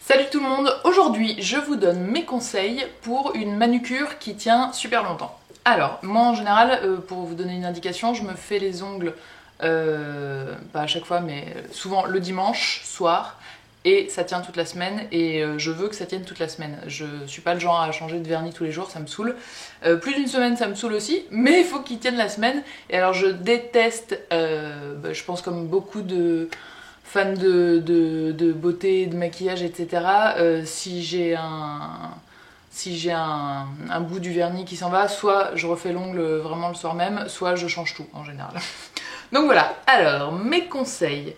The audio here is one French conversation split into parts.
Salut tout le monde, aujourd'hui je vous donne mes conseils pour une manucure qui tient super longtemps. Alors, moi en général, pour vous donner une indication, je me fais les ongles, pas à chaque fois, mais souvent le dimanche soir, et ça tient toute la semaine, et je veux que ça tienne toute la semaine. Je suis pas le genre à changer de vernis tous les jours, ça me saoule. Plus d'une semaine, ça me saoule aussi, mais il faut qu'il tienne la semaine. Et alors je déteste, je pense comme beaucoup de fan de beauté, de maquillage, etc. Si j'ai un bout du vernis qui s'en va, soit je refais l'ongle vraiment le soir même, soit je change tout en général. Donc voilà, alors mes conseils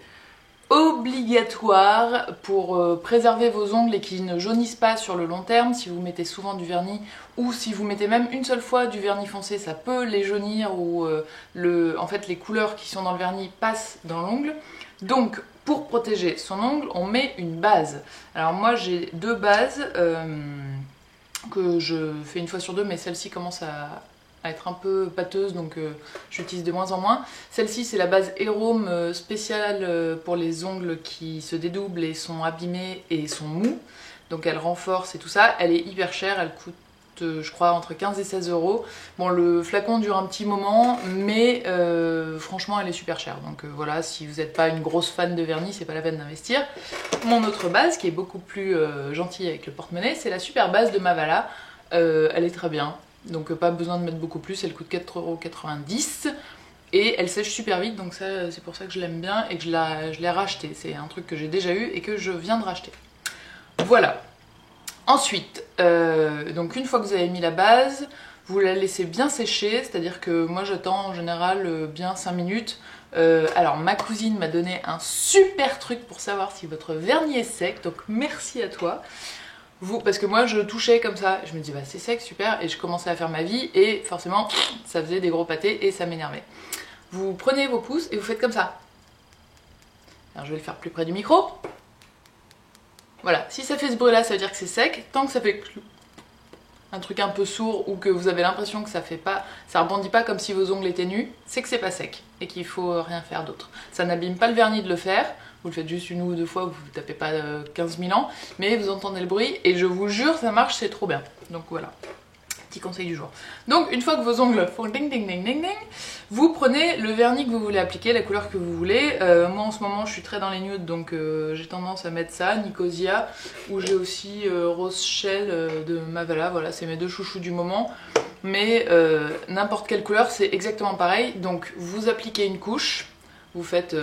obligatoires pour préserver vos ongles et qui ne jaunissent pas sur le long terme, si vous mettez souvent du vernis ou si vous mettez même une seule fois du vernis foncé, ça peut les jaunir ou en fait les couleurs qui sont dans le vernis passent dans l'ongle. Donc pour protéger son ongle, on met une base. Alors moi j'ai deux bases que je fais une fois sur deux, mais celle-ci commence à être un peu pâteuse, donc j'utilise de moins en moins. Celle-ci c'est la base Hérôme spéciale pour les ongles qui se dédoublent et sont abîmés et sont mous. Donc elle renforce et tout ça. Elle est hyper chère, elle coûte je crois entre 15 et 16 euros. Bon, le flacon dure un petit moment, mais franchement elle est super chère. Donc voilà, si vous n'êtes pas une grosse fan de vernis, c'est pas la peine d'investir. Mon autre base, qui est beaucoup plus gentille avec le porte-monnaie, c'est la super base de Mavala. Elle est très bien, donc pas besoin de mettre beaucoup plus, elle coûte 4,90 € et elle sèche super vite, donc ça c'est pour ça que je l'aime bien et que je l'ai racheté. C'est un truc que j'ai déjà eu et que je viens de racheter. Voilà. Ensuite, donc une fois que vous avez mis la base, vous la laissez bien sécher, c'est-à-dire que moi j'attends en général bien 5 minutes. Alors ma cousine m'a donné un super truc pour savoir si votre vernis est sec, donc merci à toi. Parce que moi je touchais comme ça, je me dis bah c'est sec, super, et je commençais à faire ma vie et forcément ça faisait des gros pâtés et ça m'énervait. Vous prenez vos pouces et vous faites comme ça. Alors je vais le faire plus près du micro. Voilà, si ça fait ce bruit là, ça veut dire que c'est sec. Tant que ça fait un truc un peu sourd ou que vous avez l'impression que ça rebondit pas comme si vos ongles étaient nus, c'est que c'est pas sec et qu'il faut rien faire d'autre. Ça n'abîme pas le vernis de le faire, vous le faites juste une ou deux fois, vous ne tapez pas 15 000 ans, mais vous entendez le bruit et je vous jure, ça marche, c'est trop bien. Donc voilà. Petit conseil du jour. Donc une fois que vos ongles font ding ding ding ding ding, vous prenez le vernis que vous voulez appliquer, la couleur que vous voulez. Moi en ce moment je suis très dans les nudes, donc j'ai tendance à mettre ça, Nicosia, ou j'ai aussi Rose Shell de Mavala, voilà c'est mes deux chouchous du moment. Mais n'importe quelle couleur c'est exactement pareil, donc vous appliquez une couche, vous faites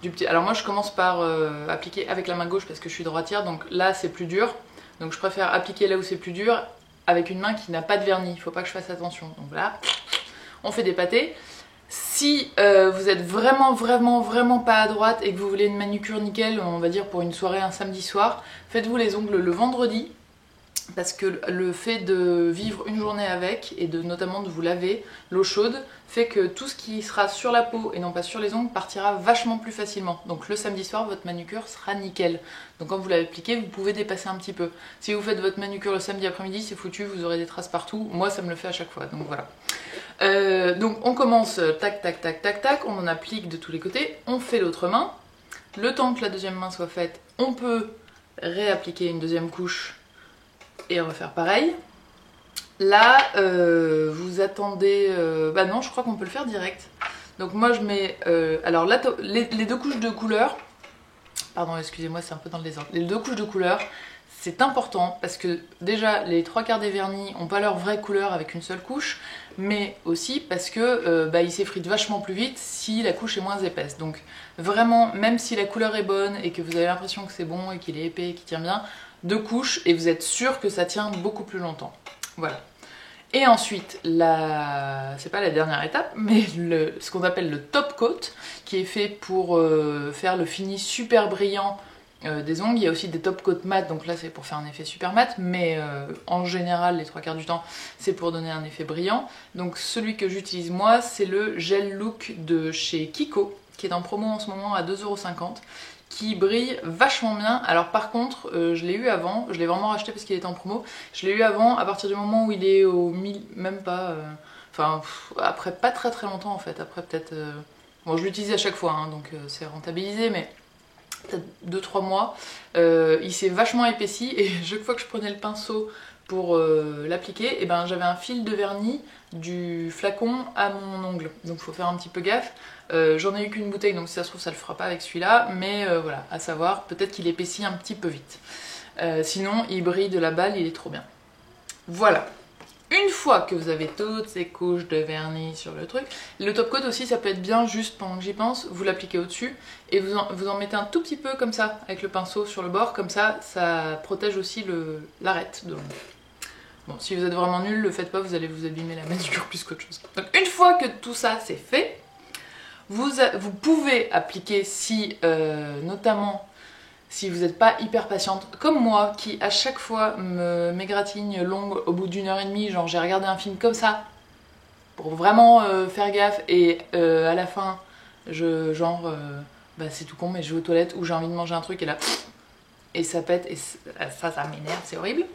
du petit... Alors moi je commence par appliquer avec la main gauche parce que je suis droitière, donc là c'est plus dur, donc je préfère appliquer là où c'est plus dur, avec une main qui n'a pas de vernis, il faut pas que je fasse attention. Donc là, on fait des pâtés. Si vous êtes vraiment pas à droite et que vous voulez une manucure nickel, on va dire pour une soirée un samedi soir, faites-vous les ongles le vendredi, parce que le fait de vivre une journée avec et notamment de vous laver, l'eau chaude, fait que tout ce qui sera sur la peau et non pas sur les ongles partira vachement plus facilement. Donc le samedi soir, votre manucure sera nickel. Donc quand vous l'avez appliqué, vous pouvez dépasser un petit peu. Si vous faites votre manucure le samedi après-midi, c'est foutu, vous aurez des traces partout. Moi, ça me le fait à chaque fois, donc voilà. Donc on commence tac tac tac tac tac, on en applique de tous les côtés, on fait l'autre main. Le temps que la deuxième main soit faite, on peut réappliquer une deuxième couche et refaire pareil. Là, vous attendez... bah non, je crois qu'on peut le faire direct. Donc moi je mets... alors là, les deux couches de couleur... Pardon, excusez-moi, c'est un peu dans le désordre. Les deux couches de couleur, c'est important parce que déjà, les trois quarts des vernis n'ont pas leur vraie couleur avec une seule couche, mais aussi parce que ils s'effritent vachement plus vite si la couche est moins épaisse. Donc vraiment, même si la couleur est bonne et que vous avez l'impression que c'est bon et qu'il est épais et qu'il tient bien, deux couches et vous êtes sûr que ça tient beaucoup plus longtemps. Voilà. Et ensuite, c'est pas la dernière étape, mais ce qu'on appelle le top coat, qui est fait pour faire le fini super brillant des ongles. Il y a aussi des top coat mat, donc là c'est pour faire un effet super mat, mais en général, les trois quarts du temps, c'est pour donner un effet brillant. Donc celui que j'utilise moi, c'est le Gel Look de chez Kiko, qui est en promo en ce moment à 2,50 €. Qui brille vachement bien. Alors par contre, je l'ai eu avant, je l'ai vraiment racheté parce qu'il était en promo, je l'ai eu avant à partir du moment où il est au 1000, même pas, enfin après pas très longtemps en fait, après peut-être, bon je l'utilise à chaque fois, hein, donc c'est rentabilisé, mais peut-être 2-3 mois. Il s'est vachement épaissi et chaque fois que je prenais le pinceau pour l'appliquer, et ben j'avais un fil de vernis du flacon à mon ongle, donc faut faire un petit peu gaffe. J'en ai eu qu'une bouteille, donc si ça se trouve ça le fera pas avec celui-là, mais voilà, à savoir, peut-être qu'il épaissit un petit peu vite. Sinon il brille de la balle, il est trop bien. Voilà. Une fois que vous avez toutes ces couches de vernis sur le truc, le top coat aussi ça peut être bien, juste pendant que j'y pense, vous l'appliquez au-dessus et vous en mettez un tout petit peu comme ça avec le pinceau sur le bord, comme ça protège aussi l'arête de l'ongle. Bon, si vous êtes vraiment nul, le faites pas, vous allez vous abîmer la manucure plus qu'autre chose. Donc une fois que tout ça c'est fait, vous pouvez appliquer si, notamment, si vous n'êtes pas hyper patiente, comme moi, qui à chaque fois m'égratigne l'ongle au bout d'1h30, genre j'ai regardé un film comme ça, pour vraiment faire gaffe, et à la fin, bah c'est tout con, mais je vais aux toilettes, ou j'ai envie de manger un truc, et là, et ça pète, et ça m'énerve, c'est horrible.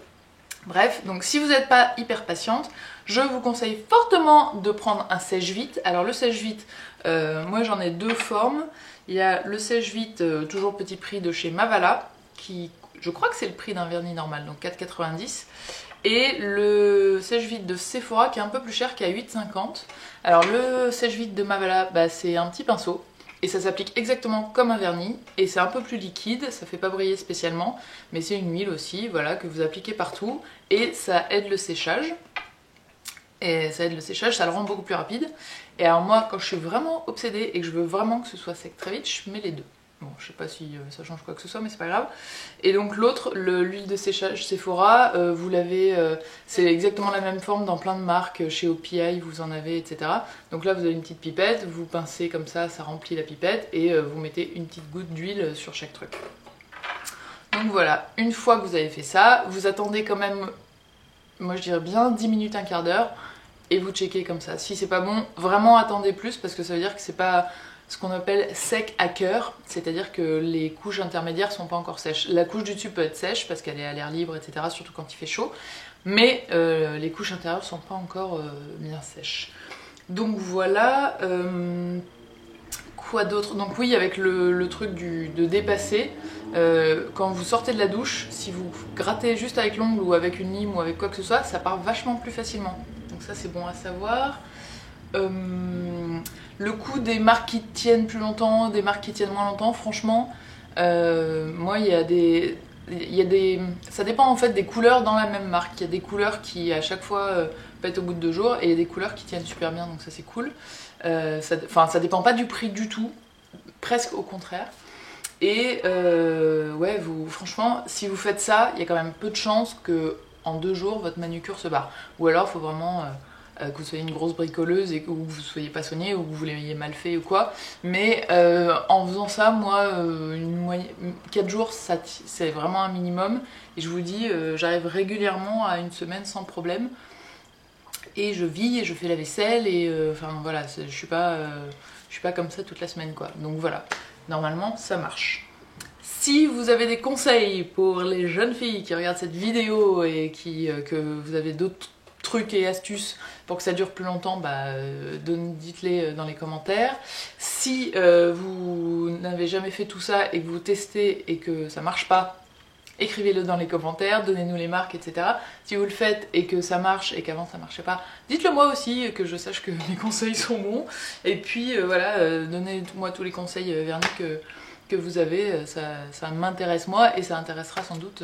Bref, donc si vous n'êtes pas hyper patiente, je vous conseille fortement de prendre un sèche-vite. Alors le sèche-vite, moi j'en ai deux formes. Il y a le sèche-vite, toujours petit prix de chez Mavala, qui je crois que c'est le prix d'un vernis normal, donc 4,90. Et le sèche-vite de Sephora qui est un peu plus cher, qui est à 8,50. Alors le sèche-vite de Mavala, bah, c'est un petit pinceau. Et ça s'applique exactement comme un vernis, et c'est un peu plus liquide, ça fait pas briller spécialement, mais c'est une huile aussi, voilà, que vous appliquez partout, et ça aide le séchage. Et ça aide le séchage, ça le rend beaucoup plus rapide. Et alors moi, quand je suis vraiment obsédée et que je veux vraiment que ce soit sec très vite, je mets les deux. Bon, je sais pas si ça change quoi que ce soit, mais c'est pas grave. Et donc l'autre, l'huile de séchage Sephora, vous l'avez, c'est exactement la même forme dans plein de marques, chez OPI vous en avez, etc. Donc là vous avez une petite pipette, vous pincez comme ça remplit la pipette, et vous mettez une petite goutte d'huile sur chaque truc. Donc voilà, une fois que vous avez fait ça, vous attendez quand même, moi je dirais bien 10 minutes, un quart d'heure, et vous checkez comme ça. Si c'est pas bon, vraiment attendez plus, parce que ça veut dire que c'est pas ce qu'on appelle sec à cœur, c'est-à-dire que les couches intermédiaires sont pas encore sèches. La couche du dessus peut être sèche parce qu'elle est à l'air libre, etc., surtout quand il fait chaud, mais les couches intérieures sont pas encore bien sèches. Donc voilà, quoi d'autre? Donc oui, avec le truc de dépasser, quand vous sortez de la douche, si vous grattez juste avec l'ongle ou avec une lime ou avec quoi que ce soit, ça part vachement plus facilement. Donc ça c'est bon à savoir. Le coup des marques qui tiennent plus longtemps, des marques qui tiennent moins longtemps, franchement, moi il y a des... ça dépend en fait des couleurs dans la même marque. Il y a des couleurs qui à chaque fois pètent au bout de 2 jours, et il y a des couleurs qui tiennent super bien, donc ça c'est cool. Ça dépend pas du prix du tout, presque au contraire. Et ouais, franchement, si vous faites ça, il y a quand même peu de chances que en 2 jours votre manucure se barre. Ou alors il faut vraiment que vous soyez une grosse bricoleuse et que vous soyez pas soigné ou que vous l'ayez mal fait ou quoi. Mais en faisant ça, moi, 4 jours, c'est vraiment un minimum. Et je vous dis, j'arrive régulièrement à une semaine sans problème. Et je vis et je fais la vaisselle et enfin voilà, je suis pas comme ça toute la semaine quoi. Donc voilà, normalement ça marche. Si vous avez des conseils pour les jeunes filles qui regardent cette vidéo et que vous avez d'autres trucs et astuces pour que ça dure plus longtemps, bah, dites-les dans les commentaires. Si vous n'avez jamais fait tout ça et que vous testez et que ça marche pas, écrivez-le dans les commentaires, donnez-nous les marques, etc. Si vous le faites et que ça marche et qu'avant ça marchait pas, dites-le moi aussi, que je sache que mes conseils sont bons. Et puis voilà, donnez-moi tous les conseils vernis que vous avez, ça m'intéresse moi et ça intéressera sans doute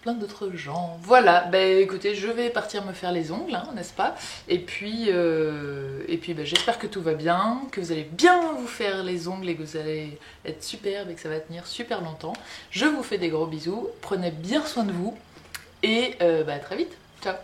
plein d'autres gens. Voilà, bah écoutez, je vais partir me faire les ongles, hein, n'est-ce pas? Et puis bah, j'espère que tout va bien, que vous allez bien vous faire les ongles et que vous allez être superbe et que ça va tenir super longtemps. Je vous fais des gros bisous, prenez bien soin de vous et bah, à très vite, ciao!